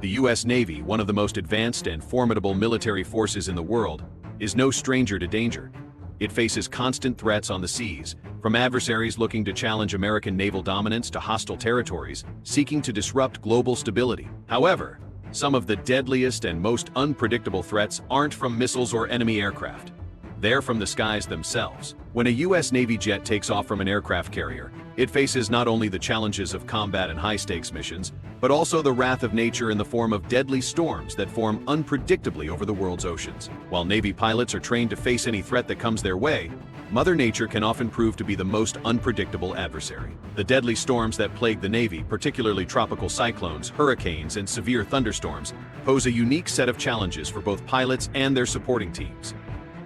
The U.S. Navy, one of the most advanced and formidable military forces in the world, is no stranger to danger. It faces constant threats on the seas, from adversaries looking to challenge American naval dominance to hostile territories seeking to disrupt global stability. However, some of the deadliest and most unpredictable threats aren't from missiles or enemy aircraft. They're from the skies themselves. When a U.S. Navy jet takes off from an aircraft carrier, it faces not only the challenges of combat and high-stakes missions, but also the wrath of nature in the form of deadly storms that form unpredictably over the world's oceans. While Navy pilots are trained to face any threat that comes their way, Mother Nature can often prove to be the most unpredictable adversary. The deadly storms that plague the Navy, particularly tropical cyclones, hurricanes, and severe thunderstorms, pose a unique set of challenges for both pilots and their supporting teams.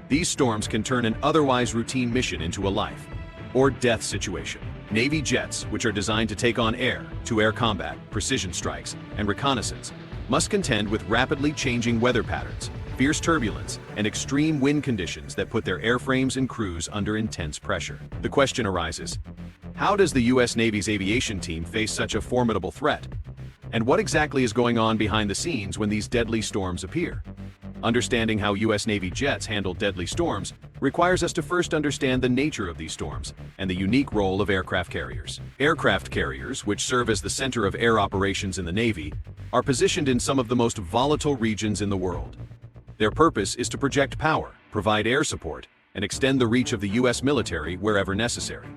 These storms can turn an otherwise routine mission into a life or death situation. Navy jets, which are designed to take on air-to-air combat, precision strikes, and reconnaissance, must contend with rapidly changing weather patterns, fierce turbulence, and extreme wind conditions that put their airframes and crews under intense pressure. The question arises, how does the U.S. Navy's aviation team face such a formidable threat? And what exactly is going on behind the scenes when these deadly storms appear? Understanding how U.S. Navy jets handle deadly storms requires us to first understand the nature of these storms and the unique role of aircraft carriers. Aircraft carriers, which serve as the center of air operations in the Navy, are positioned in some of the most volatile regions in the world. Their purpose is to project power, provide air support, and extend the reach of the U.S. military wherever necessary.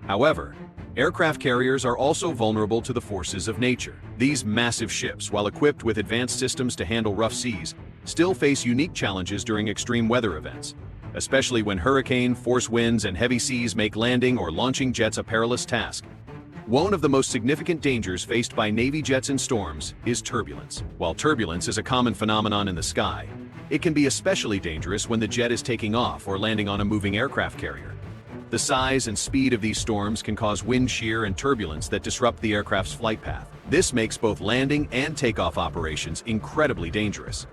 However, aircraft carriers are also vulnerable to the forces of nature. These massive ships, while equipped with advanced systems to handle rough seas, still face unique challenges during extreme weather events, especially when hurricane, force winds, and heavy seas make landing or launching jets a perilous task. One of the most significant dangers faced by Navy jets in storms is turbulence. While turbulence is a common phenomenon in the sky, it can be especially dangerous when the jet is taking off or landing on a moving aircraft carrier. The size and speed of these storms can cause wind shear and turbulence that disrupt the aircraft's flight path. This makes both landing and takeoff operations incredibly dangerous.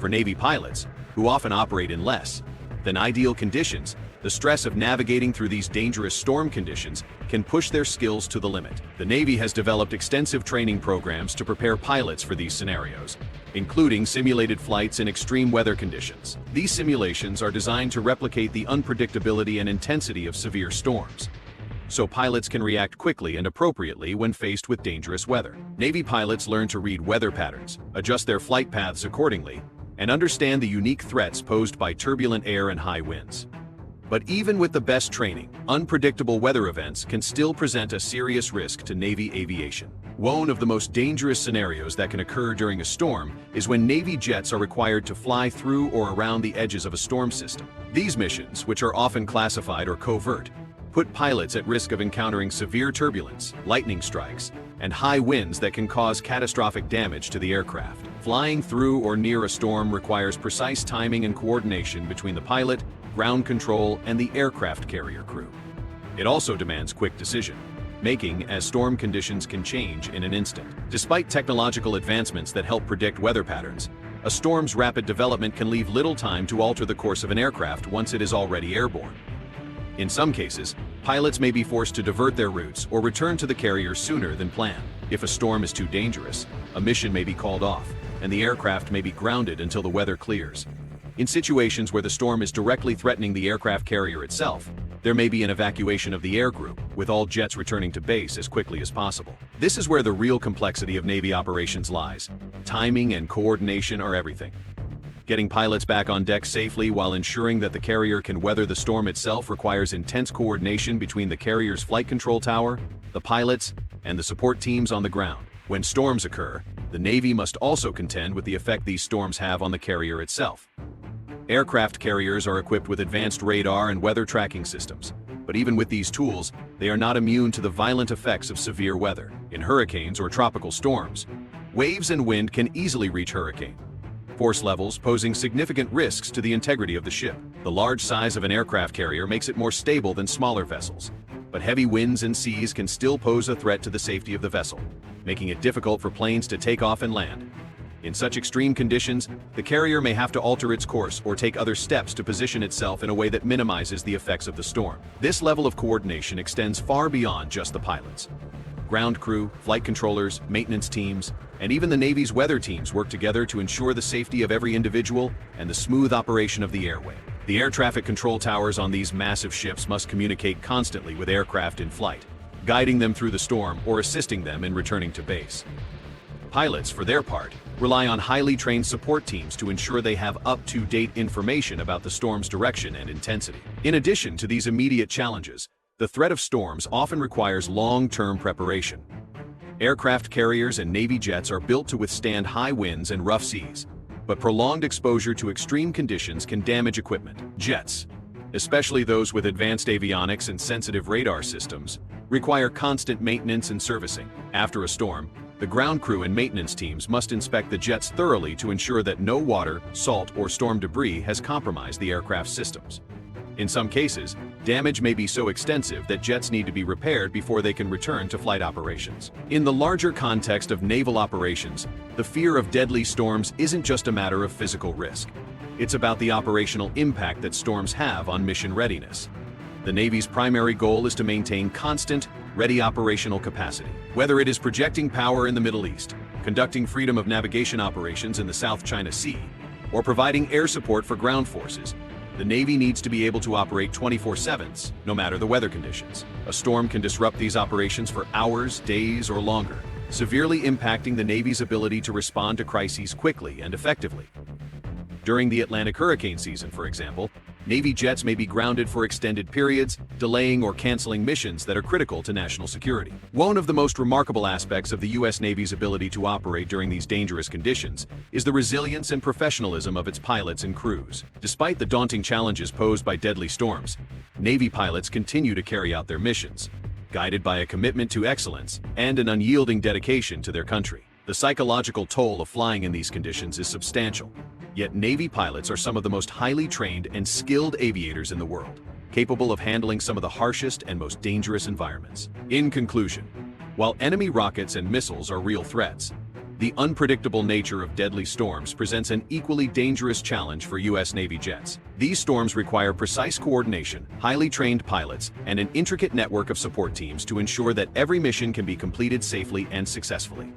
For Navy pilots, who often operate in less than ideal conditions, the stress of navigating through these dangerous storm conditions can push their skills to the limit. The Navy has developed extensive training programs to prepare pilots for these scenarios, including simulated flights in extreme weather conditions. These simulations are designed to replicate the unpredictability and intensity of severe storms, so pilots can react quickly and appropriately when faced with dangerous weather. Navy pilots learn to read weather patterns, adjust their flight paths accordingly, and understand the unique threats posed by turbulent air and high winds. But even with the best training, unpredictable weather events can still present a serious risk to Navy aviation. One of the most dangerous scenarios that can occur during a storm is when Navy jets are required to fly through or around the edges of a storm system. These missions, which are often classified or covert, put pilots at risk of encountering severe turbulence, lightning strikes, and high winds that can cause catastrophic damage to the aircraft. Flying through or near a storm requires precise timing and coordination between the pilot, ground control, and the aircraft carrier crew. It also demands quick decision-making, as storm conditions can change in an instant. Despite technological advancements that help predict weather patterns, a storm's rapid development can leave little time to alter the course of an aircraft once it is already airborne. In some cases, pilots may be forced to divert their routes or return to the carrier sooner than planned. If a storm is too dangerous, a mission may be called off, and the aircraft may be grounded until the weather clears. In situations where the storm is directly threatening the aircraft carrier itself, there may be an evacuation of the air group, with all jets returning to base as quickly as possible. This is where the real complexity of Navy operations lies. Timing and coordination are everything. Getting pilots back on deck safely while ensuring that the carrier can weather the storm itself requires intense coordination between the carrier's flight control tower, the pilots, and the support teams on the ground. When storms occur, the Navy must also contend with the effect these storms have on the carrier itself. Aircraft carriers are equipped with advanced radar and weather tracking systems, but even with these tools, they are not immune to the violent effects of severe weather. In hurricanes or tropical storms, waves and wind can easily reach hurricane force levels, posing significant risks to the integrity of the ship. The large size of an aircraft carrier makes it more stable than smaller vessels, but heavy winds and seas can still pose a threat to the safety of the vessel, making it difficult for planes to take off and land. In such extreme conditions, the carrier may have to alter its course or take other steps to position itself in a way that minimizes the effects of the storm. This level of coordination extends far beyond just the pilots. ground crew, flight controllers, maintenance teams, and even the Navy's weather teams work together to ensure the safety of every individual and the smooth operation of the airway. The air traffic control towers on these massive ships must communicate constantly with aircraft in flight, guiding them through the storm or assisting them in returning to base. Pilots, for their part, rely on highly trained support teams to ensure they have up-to-date information about the storm's direction and intensity. In addition to these immediate challenges, the threat of storms often requires long-term preparation. Aircraft carriers and Navy jets are built to withstand high winds and rough seas, but prolonged exposure to extreme conditions can damage equipment. Jets, especially those with advanced avionics and sensitive radar systems, require constant maintenance and servicing. After a storm, the ground crew and maintenance teams must inspect the jets thoroughly to ensure that no water, salt, or storm debris has compromised the aircraft's systems. In some cases, damage may be so extensive that jets need to be repaired before they can return to flight operations. In the larger context of naval operations, the fear of deadly storms isn't just a matter of physical risk. It's about the operational impact that storms have on mission readiness. The Navy's primary goal is to maintain constant, ready operational capacity. Whether it is projecting power in the Middle East, conducting freedom of navigation operations in the South China Sea, or providing air support for ground forces, the Navy needs to be able to operate 24/7, no matter the weather conditions. A storm can disrupt these operations for hours, days, or longer, severely impacting the Navy's ability to respond to crises quickly and effectively. During the Atlantic hurricane season, for example, Navy jets may be grounded for extended periods, delaying or canceling missions that are critical to national security. One of the most remarkable aspects of the U.S. Navy's ability to operate during these dangerous conditions is the resilience and professionalism of its pilots and crews. Despite the daunting challenges posed by deadly storms, Navy pilots continue to carry out their missions, guided by a commitment to excellence and an unyielding dedication to their country. The psychological toll of flying in these conditions is substantial. Yet Navy pilots are some of the most highly trained and skilled aviators in the world, capable of handling some of the harshest and most dangerous environments. In conclusion, while enemy rockets and missiles are real threats, the unpredictable nature of deadly storms presents an equally dangerous challenge for U.S. Navy jets. These storms require precise coordination, highly trained pilots, and an intricate network of support teams to ensure that every mission can be completed safely and successfully.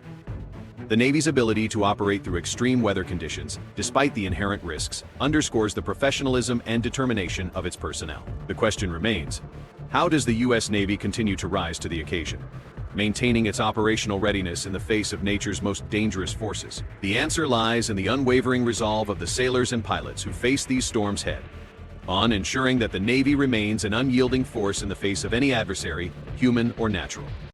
The Navy's ability to operate through extreme weather conditions, despite the inherent risks, underscores the professionalism and determination of its personnel. The question remains, how does the U.S. Navy continue to rise to the occasion, maintaining its operational readiness in the face of nature's most dangerous forces? The answer lies in the unwavering resolve of the sailors and pilots who face these storms head-on, ensuring that the Navy remains an unyielding force in the face of any adversary, human or natural.